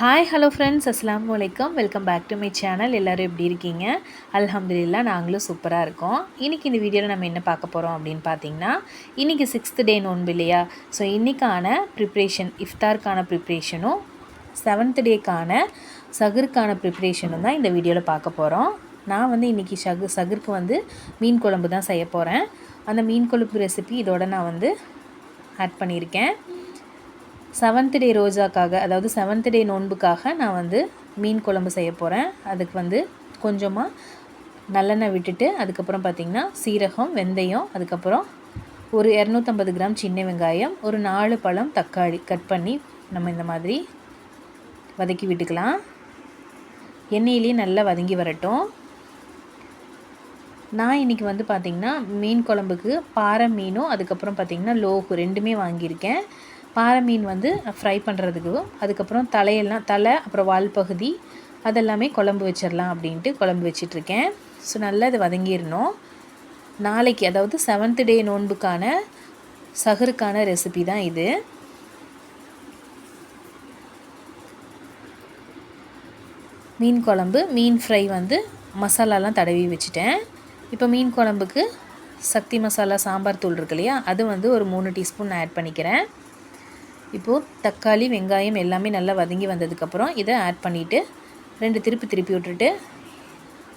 Hi hello friends, அஸ்ஸலாமு அலைக்கும். Welcome back to my channel. எல்லோரும் எப்படி இருக்கீங்க? அல்ஹம்துலில்லாஹ், நாங்களும் சூப்பராக இருக்கோம். இன்றைக்கி இந்த வீடியோவில் நம்ம என்ன பார்க்க போகிறோம் அப்படின்னு பார்த்தீங்கன்னா, இன்றைக்கி 6th டே நோன்பு இல்லையா? ஸோ இன்றைக்கான ப்ரிப்ரேஷன், இஃப்தாருக்கான ப்ரிப்ரேஷனும் 7th டேக்கான சகுருக்கான ப்ரிப்ரேஷனும் தான் இந்த வீடியோவில் பார்க்க போகிறோம். நான் வந்து இன்றைக்கி சகுருக்கு வந்து மீன் குழம்பு தான் செய்ய போகிறேன். அந்த மீன் குழம்பு ரெசிபி இதோட நான் வந்து ஆட் பண்ணியிருக்கேன். 7th டே ரோஜாக்காக, அதாவது 7th டே நோன்புக்காக நான் வந்து மீன் குழம்பு செய்ய போகிறேன். அதுக்கு வந்து கொஞ்சமாக நல்லெண்ணெய் விட்டுட்டு, அதுக்கப்புறம் பார்த்திங்கன்னா சீரகம், வெந்தயம், அதுக்கப்புறம் ஒரு 250 கிராம் சின்ன வெங்காயம், ஒரு 4 பழம் தக்காளி கட் பண்ணி நம்ம இந்த மாதிரி வதக்கி விட்டுக்கலாம். எண்ணெயிலேயே நல்லா வதங்கி வரட்டும். நான் இன்றைக்கி வந்து பார்த்திங்கன்னா மீன் குழம்புக்கு பாறை மீனும் அதுக்கப்புறம் பார்த்திங்கன்னா லோகு ரெண்டுமே வாங்கியிருக்கேன். பாறை மீன் வந்து ஃப்ரை பண்ணுறதுக்கு, அதுக்கப்புறம் தலை அப்புறம் வால் பகுதி அதெல்லாமே குழம்பு வச்சிடலாம் அப்படின்ட்டு குழம்பு வச்சிட்ருக்கேன். ஸோ நல்லா இது வதங்கிடணும். நாளைக்கு, அதாவது 7th டே நோன்புக்கான சஹருக்கான ரெசிபி தான் இது. மீன் குழம்பு, மீன் ஃப்ரை வந்து மசாலாலாம் தடவி வச்சுட்டேன். இப்போ மீன் குழம்புக்கு சக்தி மசாலா சாம்பார் தூள் இருக்கு இல்லையா, அது வந்து ஒரு 3 டீஸ்பூன் ஆட் பண்ணிக்கிறேன். இப்போது தக்காளி, வெங்காயம் எல்லாமே நல்லா வதங்கி வந்ததுக்கப்புறம் இதை ஆட் பண்ணிவிட்டு 2 திருப்பி விட்டுட்டு,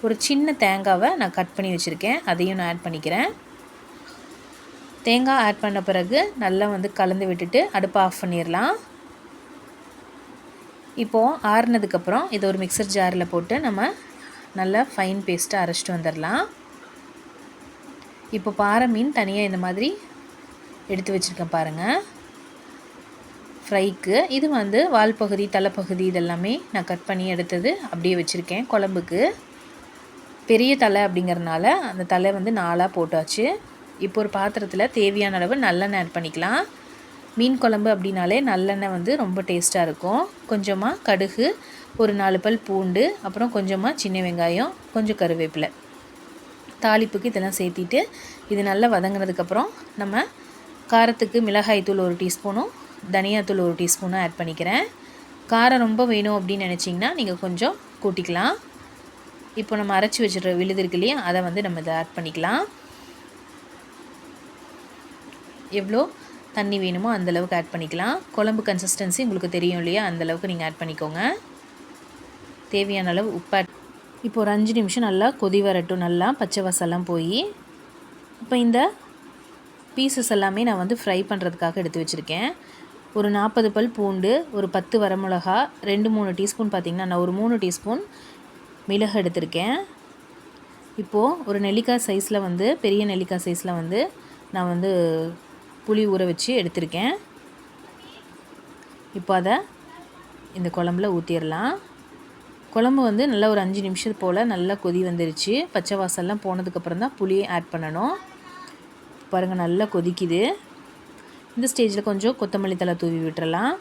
ஒரு சின்ன தேங்காவை நான் கட் பண்ணி வச்சுருக்கேன், அதையும் நான் ஆட் பண்ணிக்கிறேன். தேங்காய் ஆட் பண்ண பிறகு நல்லா வந்து கலந்து விட்டுட்டு அடுப்பை ஆஃப் பண்ணிடலாம். இப்போது ஆறுனதுக்கப்புறம் இதை ஒரு மிக்சர் ஜாரில் போட்டு நம்ம நல்லா ஃபைன் பேஸ்ட்டாக அரைச்சிட்டு வந்துடலாம். இப்போ பாறை மீன் தனியாக இந்த மாதிரி எடுத்து வச்சுருக்கேன் பாருங்கள் ஃப்ரைக்கு. இது வந்து வால் பகுதி, தலைப்பகுதி இதெல்லாமே நான் கட் பண்ணி எடுத்தது அப்படியே வச்சுருக்கேன். குழம்புக்கு பெரிய தலை அப்படிங்கிறதுனால அந்த தலை வந்து 4ஆக போட்டாச்சு. இப்போ ஒரு பாத்திரத்தில் தேவையான அளவு நல்லெண்ணெய் ஆட் பண்ணிக்கலாம். மீன் குழம்பு அப்படின்னாலே நல்லெண்ணெய் வந்து ரொம்ப டேஸ்ட்டாக இருக்கும். கொஞ்சமாக கடுகு, ஒரு 4 பல் பூண்டு, அப்புறம் கொஞ்சமாக சின்ன வெங்காயம், கொஞ்சம் கருவேப்பிலை, தாளிப்புக்கு இதெல்லாம் சேர்த்திட்டு இது நல்லா வதங்கினதுக்கப்புறம் நம்ம காரத்துக்கு மிளகாய்த்தூள் 1 டீஸ்பூனும் தனியாத்தூள் 1 டீஸ்பூனும் ஆட் பண்ணிக்கிறேன். காரம் ரொம்ப வேணும் அப்படின்னு நினச்சிங்கன்னா நீங்கள் கொஞ்சம் கூட்டிக்கலாம். இப்போ நம்ம அரைச்சி வச்சுருக்க விழுது இருக்கு இல்லையா, அதை வந்து நம்ம இதை ஆட் பண்ணிக்கலாம். எவ்வளோ தண்ணி வேணுமோ அந்தளவுக்கு ஆட் பண்ணிக்கலாம். குழம்பு கன்சிஸ்டன்சி உங்களுக்கு தெரியும் இல்லையா, அந்தளவுக்கு நீங்கள் ஆட் பண்ணிக்கோங்க. தேவையான அளவு உப்பு ஆட். இப்போ ஒரு 5 நிமிஷம் நல்லா கொதி வரட்டும், நல்லா பச்சை வாசம்லாம் போய். இப்போ இந்த பீசஸ் எல்லாமே நான் வந்து ஃப்ரை பண்ணுறதுக்காக எடுத்து வச்சுருக்கேன். ஒரு 40 பல் பூண்டு, ஒரு 10 வரமிளகா, 2-3 டீஸ்பூன் பார்த்திங்கன்னா நான் ஒரு 3 டீஸ்பூன் மிளகு எடுத்திருக்கேன். இப்போது ஒரு நெல்லிக்காய் சைஸில் வந்து, பெரிய நெல்லிக்காய் சைஸில் வந்து நான் வந்து புளி ஊற வச்சு எடுத்திருக்கேன். இப்போ அதை இந்த குழம்புல ஊற்றிடலாம். குழம்பு வந்து நல்லா ஒரு 5 நிமிஷம் போல் நல்லா கொதி வந்துருச்சு. பச்சை வாசல்லாம் போனதுக்கப்புறம் தான் புளியை ஆட் பண்ணணும். பாருங்கள் நல்லா கொதிக்குது. இந்த ஸ்டேஜில் கொஞ்சம் கொத்தமல்லி தழை தூவி விட்டுறலாம்.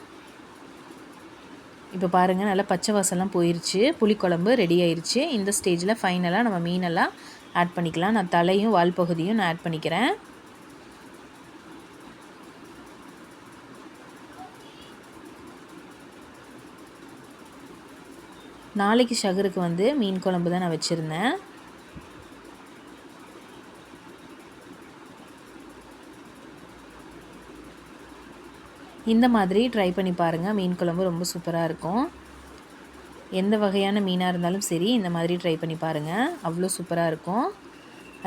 இப்போ பாருங்கள் நல்லா பச்சை வாசல்லாம் போயிடுச்சு, புளிக்குழம்பு ரெடி ஆயிடுச்சு. இந்த ஸ்டேஜில் ஃபைனலாக நம்ம மீனெல்லாம் ஆட் பண்ணிக்கலாம். நான் தலையும் வால் பகுதியும் நான் ஆட் பண்ணிக்கிறேன். நாளைக்கு சகருக்கு வந்து மீன் குழம்பு தான் நான் வச்சுருந்தேன். இந்த மாதிரி ட்ரை பண்ணி பாருங்கள். மீன் குழம்பு ரொம்ப சூப்பராக இருக்கும். எந்த வகையான மீனாக இருந்தாலும் சரி இந்த மாதிரி ட்ரை பண்ணி பாருங்கள், அவ்வளோ சூப்பராக இருக்கும்.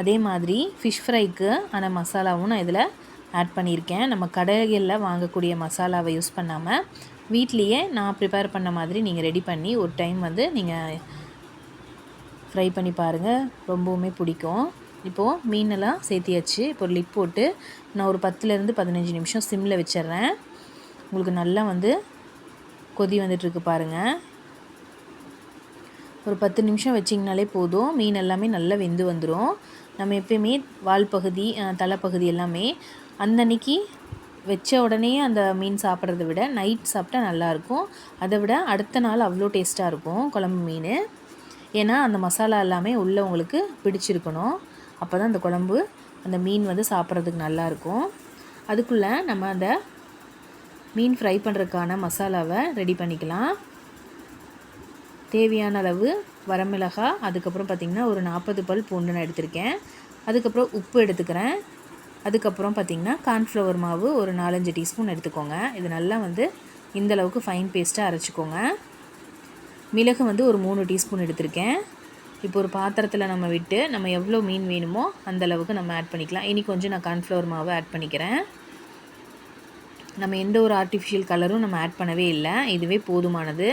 அதே மாதிரி ஃபிஷ் ஃப்ரைக்கு ஆன மசாலாவும் நான் இதில் ஆட் பண்ணியிருக்கேன். நம்ம கடைகளில் வாங்கக்கூடிய மசாலாவை யூஸ் பண்ணாமல் வீட்லேயே நான் ப்ரிப்பேர் பண்ண மாதிரி நீங்கள் ரெடி பண்ணி ஒரு டைம் வந்து நீங்கள் ஃப்ரை பண்ணி பாருங்கள், ரொம்பவுமே பிடிக்கும். இப்போது மீனெல்லாம் சேர்த்தியாச்சு. இப்போ ஒரு லிட் போட்டு நான் ஒரு 10லேருந்து 15 நிமிஷம் சிம்மில் வச்சிட்றேன். உங்களுக்கு நல்லா வந்து கொதி வந்துட்டுருக்கு பாருங்கள். ஒரு 10 நிமிஷம் வச்சிங்கனாலே போதும், மீன் எல்லாமே நல்லா வெந்து வந்துடும். நம்ம எப்பயுமே வால் பகுதி, தலைப்பகுதி எல்லாமே அன்னன்னைக்கு வச்ச உடனே அந்த மீன் சாப்பிட்றத விட நைட் சாப்பிட்டா நல்லாயிருக்கும். அதை விட அடுத்த நாள் அவ்வளோ டேஸ்ட்டாக இருக்கும் குழம்பு மீன். ஏன்னா அந்த மசாலா எல்லாமே உள்ளே உங்களுக்கு பிடிச்சிருக்கணும். அப்போ தான் அந்த குழம்பு, அந்த மீன் வந்து சாப்பிட்றதுக்கு நல்லாயிருக்கும். அதுக்குள்ளே நம்ம அந்த மீன் ஃப்ரை பண்ணுறதுக்கான மசாலாவை ரெடி பண்ணிக்கலாம். தேவையான அளவு வரமிளகாய், அதுக்கப்புறம் பார்த்திங்கன்னா ஒரு 40 பல் பூண்டு நான் எடுத்திருக்கேன். அதுக்கப்புறம் உப்பு எடுத்துக்கிறேன். அதுக்கப்புறம் பார்த்திங்கன்னா கார்ன்ஃப்ளவர் மாவு ஒரு 4-5 டீஸ்பூன் எடுத்துக்கோங்க. இது நல்லா வந்து இந்தளவுக்கு ஃபைன் பேஸ்ட்டாக அரைச்சிக்கோங்க. மிளகு வந்து ஒரு 3 டீஸ்பூன் எடுத்திருக்கேன். இப்போ ஒரு பாத்திரத்தில் நம்ம விட்டு நம்ம எவ்வளோ மீன் வேணுமோ அந்தளவுக்கு நம்ம ஆட் பண்ணிக்கலாம். இனி கொஞ்சம் நான் கார்ன்ஃப்ளவர் மாவு ஆட் பண்ணிக்கிறேன். நம்ம எந்த ஒரு ஆர்டிஃபிஷியல் கலரும் நம்ம ஆட் பண்ணவே இல்லை, இதுவே போதுமானது.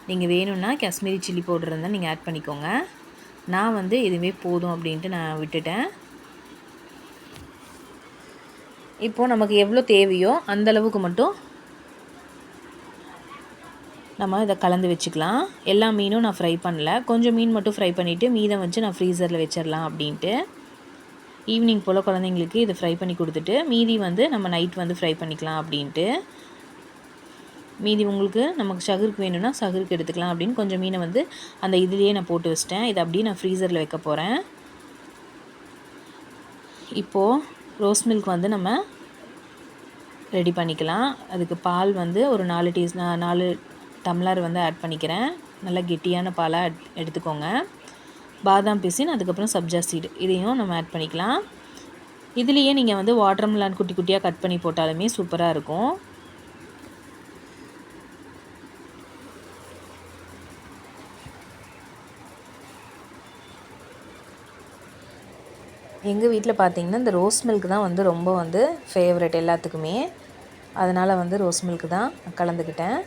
நீங்கள் வேணும்னா காஷ்மீரி சில்லி பவுடர் இருந்தால் நீங்கள் ஆட் பண்ணிக்கோங்க. நான் வந்து இதுவே போதும் அப்படின்ட்டு நான் விட்டுட்டேன். இப்போது நமக்கு எவ்வளோ தேவையோ அந்தளவுக்கு மட்டும் நம்ம இதை கலந்து வச்சுக்கலாம். எல்லா மீனும் நான் ஃப்ரை பண்ணல, கொஞ்சம் மீன் மட்டும் ஃப்ரை பண்ணிவிட்டு மீதம் வச்சு நான் ஃப்ரீசரில் வச்சிடலாம் அப்படின்ட்டு. ஈவினிங் போல் குழந்தைங்களுக்கு இதை ஃப்ரை பண்ணி கொடுத்துட்டு மீதி வந்து நம்ம நைட் வந்து ஃப்ரை பண்ணிக்கலாம் அப்படின்ட்டு. மீதி உங்களுக்கு நமக்கு சகுருக்கு வேணும்னா சகுருக்கு எடுத்துக்கலாம் அப்படின்னு கொஞ்சம் மீனை வந்து அந்த இதுலேயே நான் போட்டு வச்சிட்டேன். இதை அப்படியே நான் ஃப்ரீசரில் வைக்க போகிறேன். இப்போது ரோஸ் மில்க் வந்து நம்ம ரெடி பண்ணிக்கலாம். அதுக்கு பால் வந்து ஒரு 4 டம்ளர் வந்து ஆட் பண்ணிக்கிறேன். நல்லா கெட்டியான பாலாக எடுத்துக்கோங்க. பாதாம் பிசின், அதுக்கப்புறம் சப்ஜா சீடு இதையும் நம்ம ஆட் பண்ணிக்கலாம். இதுலேயே நீங்கள் வந்து வாட்டர்மெலான் குட்டி குட்டியாக கட் பண்ணி போட்டாலுமே சூப்பராக இருக்கும். எங்கள் வீட்டில் பார்த்திங்கன்னா இந்த ரோஸ் மில்க் தான் வந்து ரொம்ப வந்து ஃபேவரட் எல்லாத்துக்குமே. அதனால் வந்து ரோஸ் மில்க் தான் கலந்துக்கிட்டேன்.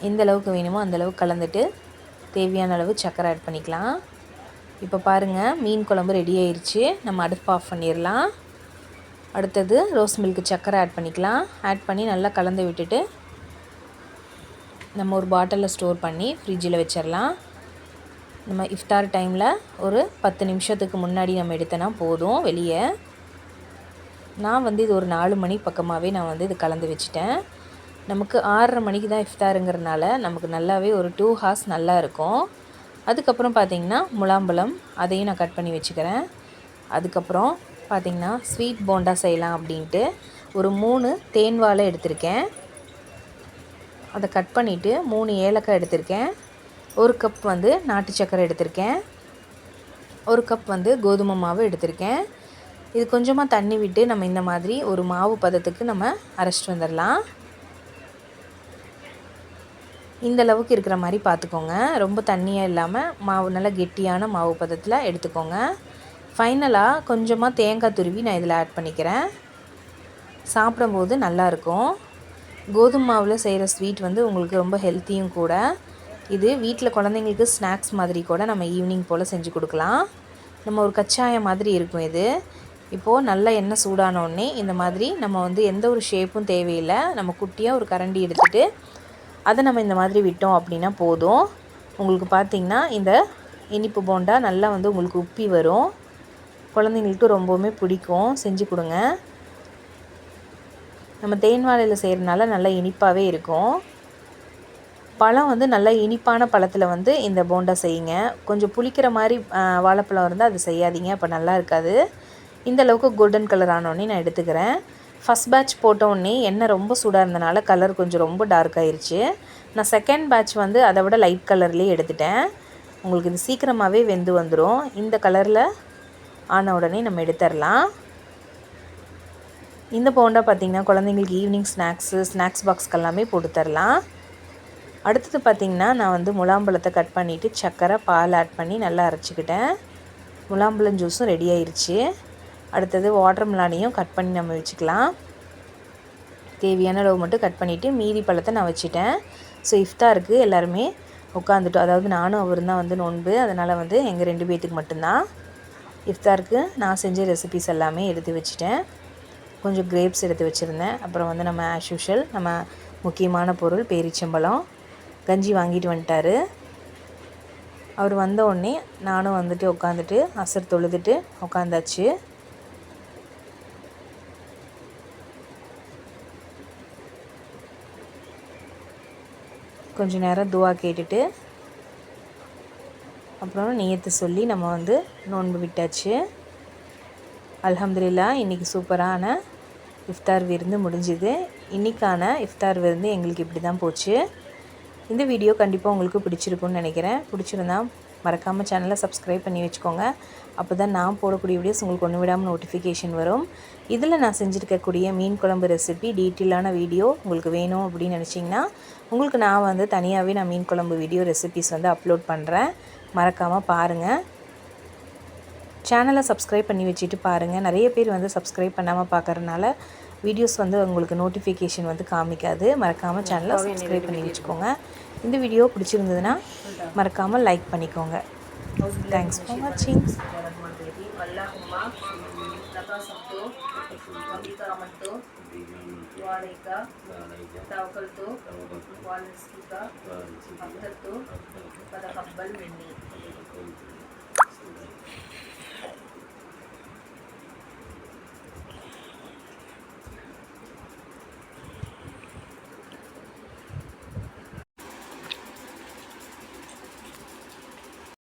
எந்த அளவுக்கு வேணுமோ அந்தளவுக்கு கலந்துட்டு தேவையான அளவு சர்க்கரை ஆட் பண்ணிக்கலாம். இப்போ பாருங்கள், மீன் குழம்பு ரெடி ஆயிடுச்சு. நம்ம அடுப்பு ஆஃப் பண்ணிடலாம். அடுத்தது ரோஸ் மில்க்கு சர்க்கரை ஆட் பண்ணிக்கலாம். ஆட் பண்ணி நல்லா கலந்து விட்டுட்டு நம்ம ஒரு பாட்டிலில் ஸ்டோர் பண்ணி ஃப்ரிட்ஜில் வச்சிடலாம். நம்ம இஃப்தார் டைமில் ஒரு 10 நிமிஷத்துக்கு முன்னாடி நம்ம எடுத்தோன்னா போதும். வெளியே நான் வந்து இது ஒரு 4 மணி பக்கமாகவே நான் வந்து இது கலந்து வச்சுட்டேன். நமக்கு 6:30 மணிக்கு தான் இஃப்தாருங்கிறதுனால நமக்கு நல்லாவே ஒரு 2 ஹார்ஸ் நல்லா இருக்கும். அதுக்கப்புறம் பார்த்திங்கன்னா முலாம்பழம் அதையும் நான் கட் பண்ணி வச்சுக்கிறேன். அதுக்கப்புறம் பார்த்திங்கன்னா ஸ்வீட் போண்டா செய்யலாம் அப்படின்ட்டு ஒரு 3 தேன் வாழை எடுத்திருக்கேன். அதை கட் பண்ணிவிட்டு 3 ஏலக்காய் எடுத்திருக்கேன். 1 கப் வந்து நாட்டு சக்கரை எடுத்திருக்கேன். 1 கப் வந்து கோதுமை மாவு எடுத்திருக்கேன். இது கொஞ்சமாக தண்ணி விட்டு நம்ம இந்த மாதிரி ஒரு மாவு பதத்துக்கு நம்ம அரைச்சிட்டு வந்துடலாம். இந்த அளவுக்கு இருக்கிற மாதிரி பார்த்துக்கோங்க. ரொம்ப தண்ணியாக இல்லாமல் மாவு நல்லா கெட்டியான மாவு பதத்தில் எடுத்துக்கோங்க. ஃபைனலாக கொஞ்சமாக தேங்காய் துருவி நான் இதில் ஆட் பண்ணிக்கிறேன். சாப்பிடும்போது நல்லாயிருக்கும். கோதுமை மாவில் செய்கிற ஸ்வீட் வந்து உங்களுக்கு ரொம்ப ஹெல்த்தியும் கூட. இது வீட்டில் குழந்தைங்களுக்கு ஸ்நாக்ஸ் மாதிரி கூட நம்ம ஈவினிங் போல் செஞ்சு கொடுக்கலாம். நம்ம ஒரு கச்சாயம் மாதிரி இருக்கும் இது. இப்போது நல்லா எண்ணெய் சூடானோடனே இந்த மாதிரி நம்ம வந்து எந்த ஒரு ஷேப்பும் தேவையில்லை. நம்ம குட்டியாக ஒரு கரண்டி எடுத்துகிட்டு அதை நம்ம இந்த மாதிரி விட்டோம் அப்படின்னா போதும். உங்களுக்கு பார்த்திங்கன்னா இந்த இனிப்பு போண்டா நல்லா வந்து உங்களுக்கு உப்பி வரும். குழந்தைங்களுக்கு ரொம்பவுமே பிடிக்கும். செஞ்சு கொடுங்க. நம்ம தேன் வாழையில் செய்கிறதுனால நல்லா இனிப்பாகவே இருக்கும். பழம் வந்து நல்லா இனிப்பான பழத்தில் வந்து இந்த போண்டா செய்யுங்க. கொஞ்சம் புளிக்கிற மாதிரி வாழைப்பழம் இருந்தால் அது செய்யாதீங்க, அப்போ நல்லா இருக்காது. இந்த அளவுக்கு கோல்டன் கலர் ஆனோடனே நான் எடுத்துக்கிறேன். ஃபஸ்ட் பேட்ச் போட்டோடனே எண்ணெய் ரொம்ப சூடாக இருந்தனால கலர் கொஞ்சம் ரொம்ப டார்க் ஆயிடுச்சு. நான் செகண்ட் பேட்ச் வந்து அதை விட லைட் கலர்லேயே எடுத்துட்டேன். உங்களுக்கு இது சீக்கிரமாகவே வெந்து வந்துடும். இந்த கலரில் ஆன உடனே நம்ம எடுத்துடலாம். இந்த போண்டா பார்த்திங்கன்னா குழந்தைங்களுக்கு ஈவினிங் ஸ்நாக்ஸ் பாக்ஸ்க்கு எல்லாமே போட்டு தரலாம். அடுத்தது பார்த்திங்கன்னா நான் வந்து முலாம்பழத்தை கட் பண்ணிவிட்டு சர்க்கரை பால் ஆட் பண்ணி நல்லா அரைச்சிக்கிட்டேன். முலாம்பழம் ஜூஸும் ரெடி ஆயிடுச்சு. அடுத்தது வாட்டர்மெலானையும் கட் பண்ணி நம்ம வச்சுக்கலாம். தேவையான அளவு மட்டும் கட் பண்ணிவிட்டு மீதி பழத்தை நான் வச்சுட்டேன். ஸோ இஃப்தாருக்கு எல்லாருமே உட்காந்துட்டோம். அதாவது நானும் அவரும் தான் வந்து நோன்பு. அதனால் வந்து எங்கள் 2 பேர்த்துக்கு மட்டும்தான் இஃப்தாருக்கு நான் செஞ்ச ரெசிபிஸ் எல்லாமே எடுத்து வச்சுட்டேன். கொஞ்சம் கிரேப்ஸ் எடுத்து வச்சுருந்தேன். அப்புறம் வந்து நம்ம ஆஸ் யூஷுவல் நம்ம முக்கியமான பொருள் பேரிச்சம்பழம். கஞ்சி வாங்கிட்டு வந்துட்டார். அவர் வந்த உடனே நானும் வந்துட்டு உட்காந்துட்டு அசர் தொழுதுட்டு உட்காந்தாச்சு. கொஞ்சம் நேரம் துவா கேட்டுட்டு அப்புறம் நியத்து சொல்லி நம்ம வந்து நோன்பு விட்டாச்சு. அல்ஹம்துலில்லாஹ் இன்றைக்கி சூப்பரான இஃப்தார் விருந்து முடிஞ்சுது. இன்றைக்கான இஃப்தார் விருந்து எங்களுக்கு இப்படி தான் போச்சு. இந்த வீடியோ கண்டிப்பாக உங்களுக்கு பிடிச்சிருக்குன்னு நினைக்கிறேன். பிடிச்சிருந்தா மறக்காமல் சேனலை சப்ஸ்கிரைப் பண்ணி வச்சுக்கோங்க. அப்போ தான் நான் போடக்கூடிய வீடியோஸ் உங்களுக்கு ஒன்று விடாமல் நோட்டிஃபிகேஷன் வரும். இதில் நான் செஞ்சுருக்கக்கூடிய மீன் குழம்பு ரெசிபி டீட்டெயிலான வீடியோ உங்களுக்கு வேணும் அப்படின்னு நினச்சிங்கன்னா உங்களுக்கு நான் தனியாகவே நான் மீன் குழம்பு வீடியோ ரெசிபிஸ் அப்லோட் பண்ணுறேன். மறக்காமல் பாருங்கள். சேனலை சப்ஸ்கிரைப் பண்ணி வச்சுட்டு பாருங்கள். நிறைய பேர் சப்ஸ்கிரைப் பண்ணாமல் பார்க்குறதுனால வீடியோஸ் உங்களுக்கு நோட்டிஃபிகேஷன் காமிக்காது. மறக்காமல் சேனலை சப்ஸ்கிரைப் பண்ணி வச்சுக்கோங்க. இந்த வீடியோ பிடிச்சிருந்ததுன்னா மறக்காமல் லைக் பண்ணிக்கோங்க. தேங்க்ஸ் ஃபார் வாட்சிங்.